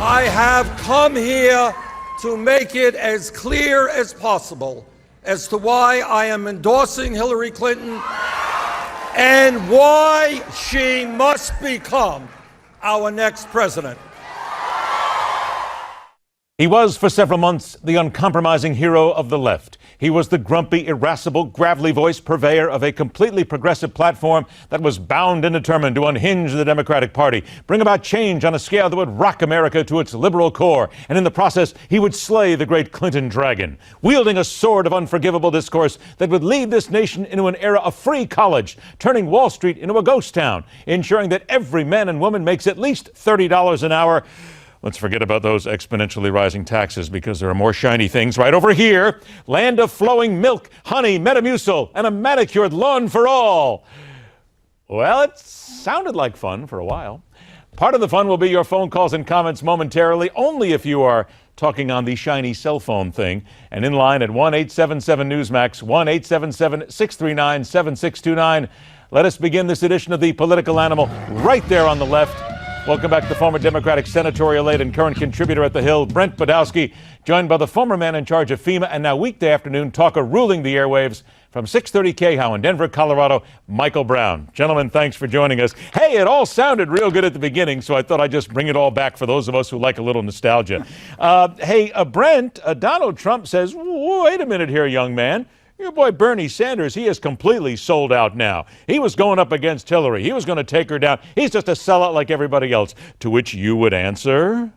I have come here to make it as clear as possible as to why I am endorsing Hillary Clinton and why she must become our next president. He was, for several months, the uncompromising hero of the left. He was the grumpy, irascible, gravelly-voiced purveyor of a completely progressive platform that was bound and determined to unhinge the Democratic Party, bring about change on a scale that would rock America to its liberal core, and in the process, he would slay the great Clinton dragon, wielding a sword of unforgivable discourse that would lead this nation into an era of free college, turning Wall Street into a ghost town, ensuring that every man and woman makes at least $30 an hour. Let's forget about those exponentially rising taxes because there are more shiny things right over here. Land of flowing milk, honey, Metamucil, and a manicured lawn for all. Well, it sounded like fun for a while. Part of the fun will be your phone calls and comments momentarily, only if you are talking on the shiny cell phone thing. And in line at 1-877-Newsmax, 1-877-639-7629. Let us begin this edition of The Political Animal right there on the left. Welcome back to former Democratic senatorial aide and current contributor at The Hill, Brent Budowsky, joined by the former man in charge of FEMA and now weekday afternoon talker ruling the airwaves from 630 KHOW in Denver, Colorado, Michael Brown. Gentlemen, thanks for joining us. Hey, it all sounded real good at the beginning, so I thought I'd just bring it all back for those of us who like a little nostalgia. Brent, Donald Trump says, wait a minute here, young man. Your boy Bernie Sanders, he is completely sold out now. He was going up against Hillary. He was going to take her down. He's just a sellout like everybody else. To which you would answer?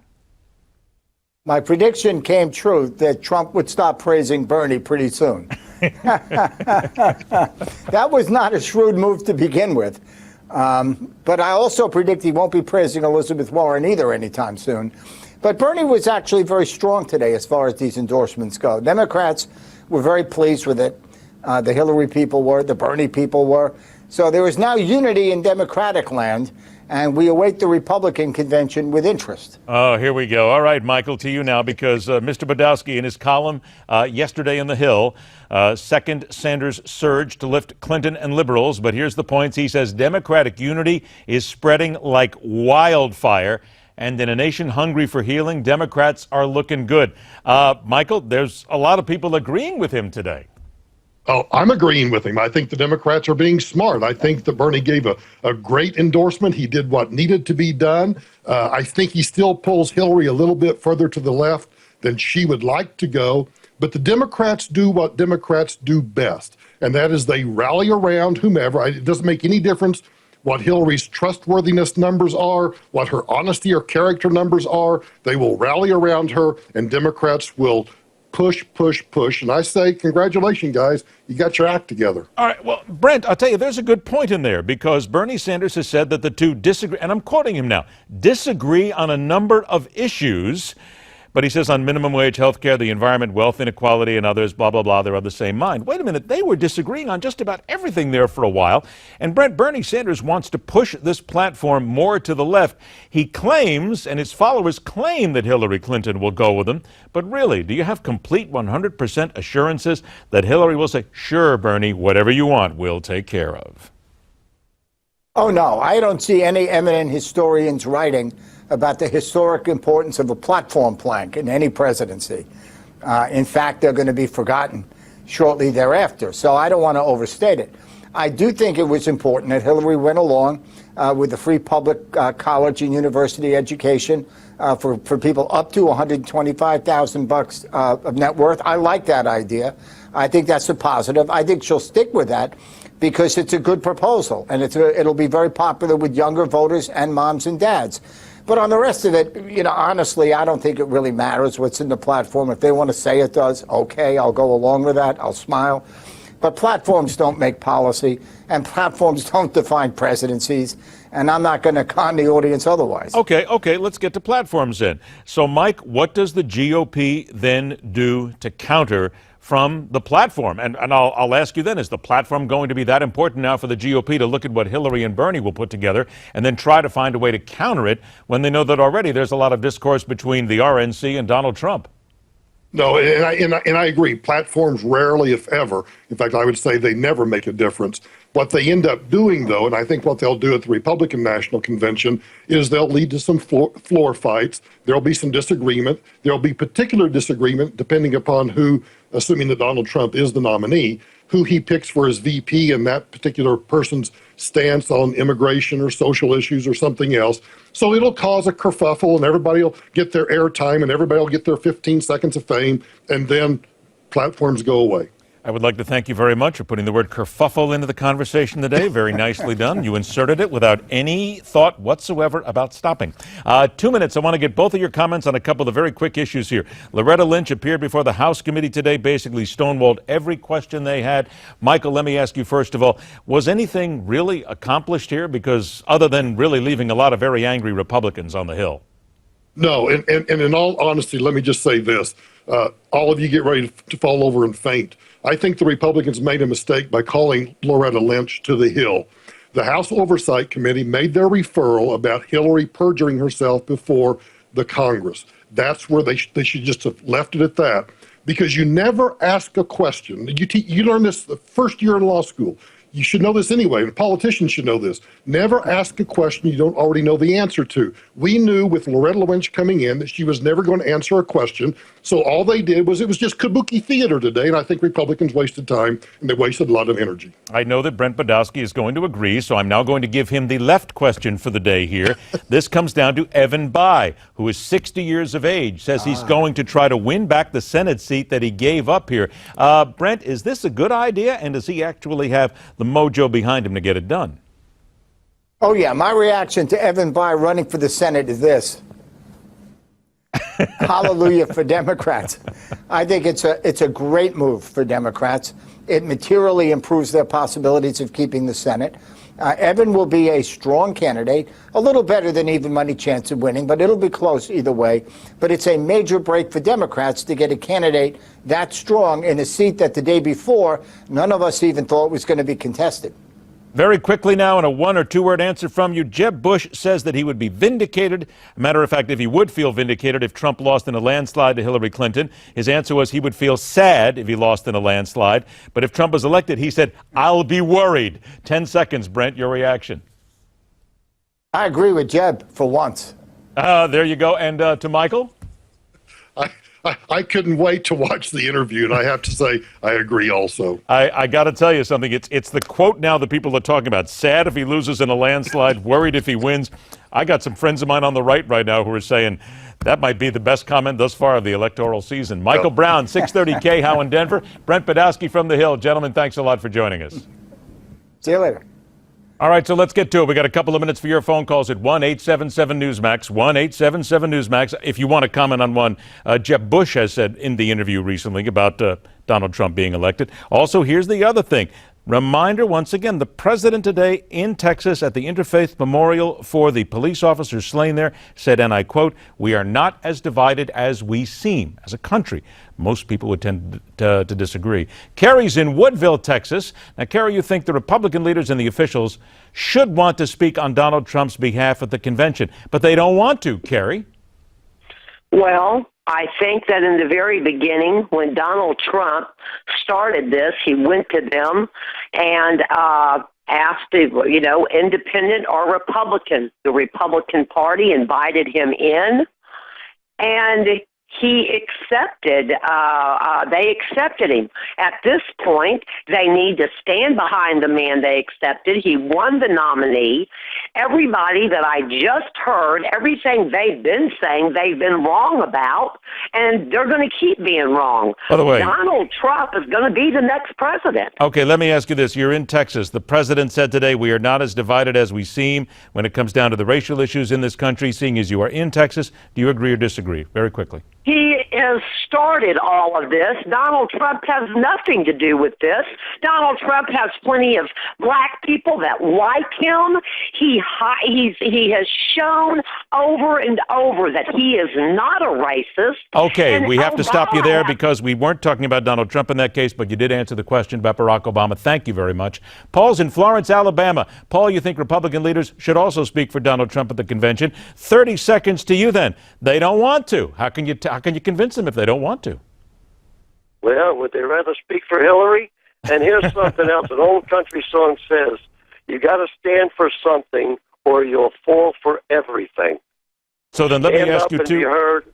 My prediction came true that Trump would stop praising Bernie pretty soon. That was not a shrewd move to begin with. But I also predict he won't be praising Elizabeth Warren either anytime soon. But Bernie was actually very strong today as far as these endorsements go. Democrats were very pleased with it. The Hillary people were, the Bernie people were. So there is now unity in Democratic land, and we await the Republican convention with interest. Oh, here we go. All right, Michael, to you now, because Mr. Budowsky in his column yesterday in The Hill, second Sanders surge to lift Clinton and liberals. But here's the points. He says Democratic unity is spreading like wildfire. And in a nation hungry for healing, Democrats are looking good. Michael, there's a lot of people agreeing with him today. Oh, I'm agreeing with him. I think the Democrats are being smart. I think that Bernie gave a great endorsement. He did what needed to be done. I think he still pulls Hillary a little bit further to the left than she would like to go. But the Democrats do what Democrats do best, and that is they rally around whomever. It doesn't make any difference what Hillary's trustworthiness numbers are, what her honesty or character numbers are. They will rally around her, and Democrats will push, push, push. And I say, congratulations, guys. You got your act together. All right. Well, Brent, I'll tell you, there's a good point in there because Bernie Sanders has said that the two disagree, and I'm quoting him now, disagree on a number of issues. But he says on minimum wage, health care, the environment, wealth inequality, and others, blah, blah, blah, they're of the same mind. Wait a minute. They were disagreeing on just about everything there for a while. And Bernie Sanders wants to push this platform more to the left. He claims, and his followers claim, that Hillary Clinton will go with him. But really, do you have complete 100% assurances that Hillary will say, sure, Bernie, whatever you want, we'll take care of? Oh, no. I don't see any eminent historians writing about the historic importance of a platform plank in any presidency. In fact, they're going to be forgotten shortly thereafter. So I don't want to overstate it. I do think it was important that Hillary went along with the free public college and university education for people up to $125,000 of net worth. I like that idea. I think that's a positive. I think she'll stick with that because it's a good proposal, and it'll be very popular with younger voters and moms and dads. But on the rest of it, honestly, I don't think it really matters what's in the platform. If they want to say it does, okay, I'll go along with that. I'll smile. But platforms don't make policy, and platforms don't define presidencies, and I'm not going to con the audience otherwise. Okay, let's get to platforms then. So, Mike, what does the GOP then do to counter from the platform? And I'll ask you then, is the platform going to be that important now for the GOP to look at what Hillary and Bernie will put together and then try to find a way to counter it when they know that already there's a lot of discourse between the RNC and Donald Trump? No, and I agree. Platforms rarely, if ever, in fact, I would say they never make a difference. What they end up doing, though, and I think what they'll do at the Republican National Convention, is they'll lead to some floor fights. There'll be some disagreement. There'll be particular disagreement depending upon who, assuming that Donald Trump is the nominee, who he picks for his VP and that particular person's stance on immigration or social issues or something else. So it'll cause a kerfuffle, and everybody will get their airtime, and everybody will get their 15 seconds of fame, and then platforms go away. I would like to thank you very much for putting the word kerfuffle into the conversation today. Very nicely done. You inserted it without any thought whatsoever about stopping. 2 minutes. I want to get both of your comments on a couple of very quick issues here. Loretta Lynch appeared before the House committee today, basically stonewalled every question they had. Michael, let me ask you first of all, was anything really accomplished here? Because other than really leaving a lot of very angry Republicans on the Hill. No, and in all honesty, let me just say this. All of you get ready to fall over and faint. I think the Republicans made a mistake by calling Loretta Lynch to the Hill. The House Oversight Committee made their referral about Hillary perjuring herself before the Congress. That's where they should just have left it at that, because you never ask a question. You learn this the first year in law school. You should know this anyway, and politicians should know this. Never ask a question you don't already know the answer to. We knew with Loretta Lynch coming in that she was never going to answer a question, so all they did was, it was just kabuki theater today, and I think Republicans wasted time, and they wasted a lot of energy. I know that Brent Budowsky is going to agree, so I'm now going to give him the left question for the day here. This comes down to Evan Bayh, who is 60 years of age, says he's going to try to win back the Senate seat that he gave up here. Brent, is this a good idea, and does he actually have the mojo behind him to get it done? Oh, yeah. My reaction to Evan Bayh running for the Senate is this. Hallelujah for Democrats. I think it's a great move for Democrats. It materially improves their possibilities of keeping the Senate. Evan will be a strong candidate, a little better than even money chance of winning, but it'll be close either way. But it's a major break for Democrats to get a candidate that strong in a seat that the day before none of us even thought was going to be contested. Very quickly now, in a one or two word answer from you, Jeb Bush says that he would be vindicated. Matter of fact, if he would feel vindicated if Trump lost in a landslide to Hillary Clinton, his answer was he would feel sad if he lost in a landslide. But if Trump was elected, he said, I'll be worried. 10 seconds, Brent, your reaction. I agree with Jeb for once. There you go. And to Michael? I couldn't wait to watch the interview, and I have to say I agree also. I got to tell you something. It's the quote now that people are talking about. Sad if he loses in a landslide, worried if he wins. I got some friends of mine on the right now who are saying that might be the best comment thus far of the electoral season. Michael Brown, 630 KHOW in Denver. Brent Budowsky from the Hill. Gentlemen, thanks a lot for joining us. See you later. All right, so let's get to it. We got a couple of minutes for your phone calls at 1-877-Newsmax, 1-877-Newsmax. If you want to comment on one, Jeb Bush has said in the interview recently about Donald Trump being elected. Also, here's the other thing. Reminder, once again, the president today in Texas at the Interfaith Memorial for the police officers slain there said, and I quote, "We are not as divided as we seem as a country." Most people would tend to disagree. Carrie's in Woodville, Texas. Now, Carrie, you think the Republican leaders and the officials should want to speak on Donald Trump's behalf at the convention, but they don't want to, Carrie. Well, I think that in the very beginning, when Donald Trump started this, he went to them and asked, independent or Republican. The Republican Party invited him in, and he accepted, they accepted him. At this point, they need to stand behind the man they accepted. He won the nominee. Everybody that I just heard, everything they've been saying, they've been wrong about, and they're going to keep being wrong. By the way, Donald Trump is going to be the next president. Okay, let me ask you this. You're in Texas. The president said today we are not as divided as we seem when it comes down to the racial issues in this country, seeing as you are in Texas. Do you agree or disagree? Very quickly. He has started all of this. Donald Trump has nothing to do with this. Donald Trump has plenty of black people that like him. He has shown over and over that he is not a racist. Okay, and we have to stop you there because we weren't talking about Donald Trump in that case, but you did answer the question about Barack Obama. Thank you very much. Paul's in Florence, Alabama. Paul, you think Republican leaders should also speak for Donald Trump at the convention? 30 seconds to you then. They don't want to. How can you convince them if they don't want to? Well, would they rather speak for Hillary? And here's something else. An old country song says, you got to stand for something or you'll fall for everything. So then let me ask you be heard.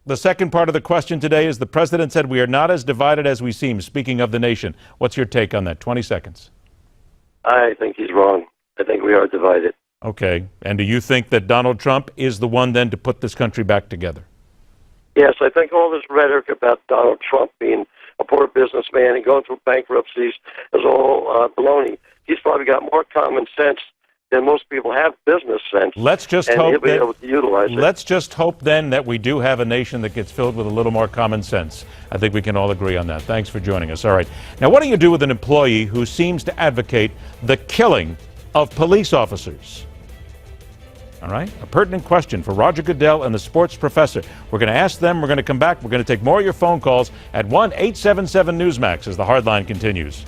The second part of the question today is the president said we are not as divided as we seem, speaking of the nation. What's your take on that? 20 seconds. I think he's wrong. I think we are divided. Okay. And do you think that Donald Trump is the one then to put this country back together? Yes, I think all this rhetoric about Donald Trump being a poor businessman and going through bankruptcies is all baloney. He's probably got more common sense than most people have business sense. Let's just and hope he'll be able to utilize it. Let's just hope then that we do have a nation that gets filled with a little more common sense. I think we can all agree on that. Thanks for joining us. All right. Now, what do you do with an employee who seems to advocate the killing of police officers? All right. A pertinent question for Roger Goodell and the sports professor. We're going to ask them. We're going to come back. We're going to take more of your phone calls at 1-877-Newsmax as the Hardline continues.